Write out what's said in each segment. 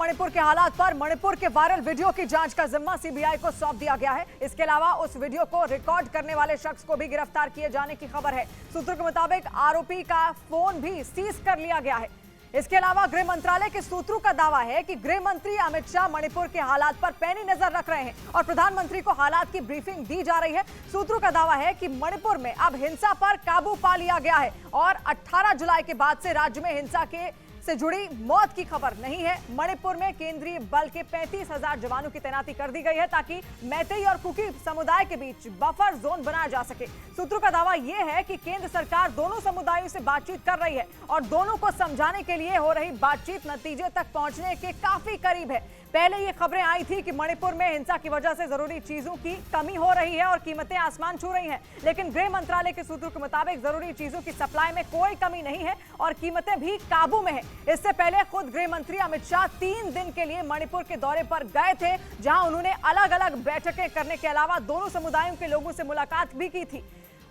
मणिपुर के हालात पर मणिपुर के वायरल वीडियो की जांच का जिम्मा सीबीआई को सौंप दिया गया है। इसके अलावा उस वीडियो को रिकॉर्ड करने वाले शख्स को भी गिरफ्तार किए जाने की खबर है। सूत्रों के मुताबिक आरोपी का फोन भी सीज कर लिया गया है। इसके अलावा गृह मंत्रालय के सूत्रों का दावा है कि गृह मंत्री अमित शाह मणिपुर के हालात पर पैनी नजर रख रहे हैं और प्रधानमंत्री को हालात की ब्रीफिंग दी जा रही है। सूत्रों का दावा है कि मणिपुर में अब हिंसा पर काबू पा लिया गया है और 18 जुलाई के बाद से राज्य में हिंसा से जुड़ी मौत की खबर नहीं है। मणिपुर में केंद्रीय बल के 35,000 जवानों की तैनाती कर दी गई है ताकि मैतेई और कुकी समुदाय के बीच बफर जोन बनाया जा सके। सूत्रों का दावा यह है कि केंद्र सरकार दोनों समुदायों से बातचीत कर रही है और दोनों को समझाने के लिए हो रही बातचीत नतीजे तक पहुंचने के काफी करीब है। पहले ये खबरें आई थी कि मणिपुर में हिंसा की वजह से जरूरी चीजों की कमी हो रही है और कीमतें आसमान छू रही हैं, लेकिन गृह मंत्रालय के सूत्रों के मुताबिक जरूरी चीजों की सप्लाई में कोई कमी नहीं है और कीमतें भी काबू में है। इससे पहले खुद गृह मंत्री अमित शाह 3 दिन के लिए मणिपुर के दौरे पर गए थे, जहां उन्होंने अलग अलग बैठकें करने के अलावा दोनों समुदायों के लोगों से मुलाकात भी की थी।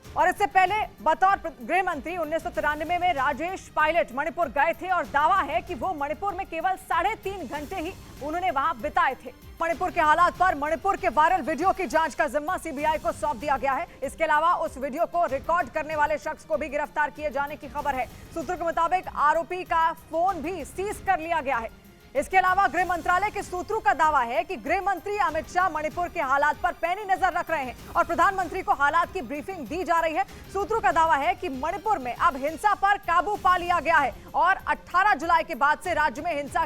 और इससे पहले बतौर गृह मंत्री 1993 में राजेश पायलट मणिपुर गए थे और दावा है कि वो मणिपुर में केवल 3.5 घंटे ही उन्होंने वहां बिताए थे। मणिपुर के हालात पर मणिपुर के वायरल वीडियो की जांच का जिम्मा सीबीआई को सौंप दिया गया है। इसके अलावा उस वीडियो को रिकॉर्ड करने वाले शख्स को भी गिरफ्तार किए जाने की खबर है। सूत्रों के मुताबिक आरोपी का फोन भी सीज कर लिया गया है। इसके अलावा गृह मंत्रालय के सूत्रों का दावा है कि गृह मंत्री अमित शाह मणिपुर के हालात पर पैनी नजर रख रहे हैं और प्रधानमंत्री को हालात की ब्रीफिंग दी जा रही है। सूत्रों का दावा है कि मणिपुर में अब हिंसा पर काबू पा लिया गया है और 18 जुलाई के बाद से राज्य में हिंसा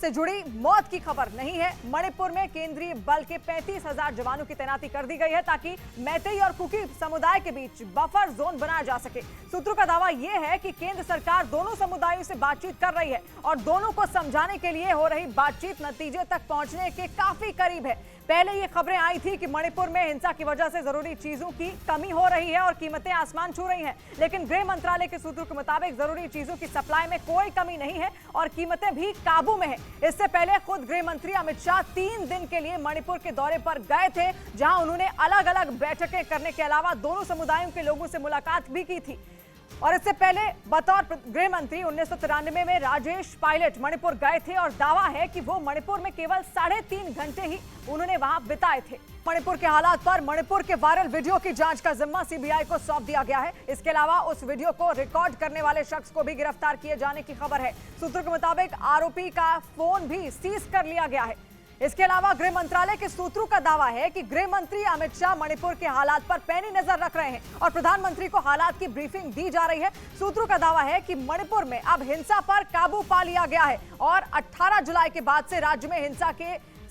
से जुड़ी मौत की खबर नहीं है। मणिपुर में केंद्रीय बल के 35,000 जवानों की तैनाती कर दी गई है ताकि मैतेई और कुकी समुदाय के बीच बफर जोन बनाया जा सके। सूत्रों का दावा यह है कि केंद्र सरकार दोनों समुदायों से बातचीत कर रही है और दोनों को समझाने के लिए हो रही बातचीत नतीजे तक पहुंचने के काफी करीब है। पहले ये खबरें आई थी कि मणिपुर में हिंसा की वजह से जरूरी चीजों की कमी हो रही है और कीमतें आसमान छू रही हैं, लेकिन गृह मंत्रालय के सूत्रों के मुताबिक जरूरी चीजों की सप्लाई में कोई कमी नहीं है और कीमतें भी काबू में है। इससे पहले खुद गृह मंत्री अमित शाह 3 दिन के लिए मणिपुर के दौरे पर गए थे, जहां उन्होंने अलग अलग बैठकें करने के अलावा दोनों समुदायों के लोगों से मुलाकात भी की थी। और इससे पहले बतौर गृह मंत्री 1993 में राजेश पायलट मणिपुर गए थे और दावा है कि वो मणिपुर में केवल 3.5 घंटे ही उन्होंने वहां बिताए थे। मणिपुर के हालात पर मणिपुर के वायरल वीडियो की जांच का जिम्मा सीबीआई को सौंप दिया गया है। इसके अलावा उस वीडियो को रिकॉर्ड करने वाले शख्स को भी गिरफ्तार किए जाने की खबर है। सूत्रों के मुताबिक आरोपी का फोन भी सीज कर लिया गया है। इसके अलावा गृह मंत्रालय के सूत्रों का दावा है कि गृह मंत्री अमित शाह मणिपुर के हालात पर पैनी नजर रख रहे हैं और प्रधानमंत्री को हालात की ब्रीफिंग दी जा रही है। सूत्रों का दावा है कि मणिपुर में अब हिंसा पर काबू पा लिया गया है और 18 जुलाई के बाद से राज्य में हिंसा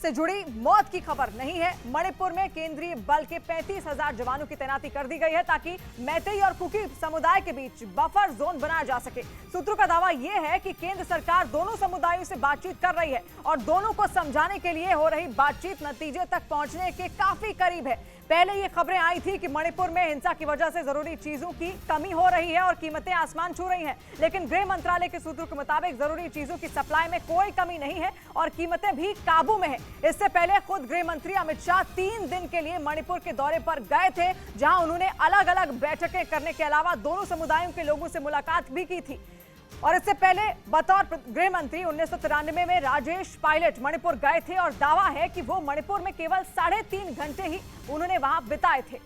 से जुड़ी मौत की खबर नहीं है। मणिपुर में केंद्रीय बल के 35,000 जवानों की तैनाती कर दी गई है ताकि मैतेई और कुकी समुदाय के बीच बफर जोन बनाया जा सके। सूत्रों का दावा यह है कि केंद्र सरकार दोनों समुदायों से बातचीत कर रही है और दोनों को समझाने के लिए हो रही बातचीत नतीजे तक पहुंचने के काफी करीब है। पहले ये खबरें आई थी कि मणिपुर में हिंसा की वजह से जरूरी चीजों की कमी हो रही है और कीमतें आसमान छू रही हैं, लेकिन गृह मंत्रालय के सूत्रों के मुताबिक जरूरी चीजों की सप्लाई में कोई कमी नहीं है और कीमतें भी काबू में है। इससे पहले खुद गृह मंत्री अमित शाह 3 दिन के लिए मणिपुर के दौरे पर गए थे, जहां उन्होंने अलग अलग बैठकें करने के अलावा दोनों समुदायों के लोगों से मुलाकात भी की थी। और इससे पहले बतौर गृह मंत्री 1993 में राजेश पायलट मणिपुर गए थे और दावा है कि वो मणिपुर में केवल 3.5 घंटे ही उन्होंने वहां बिताए थे।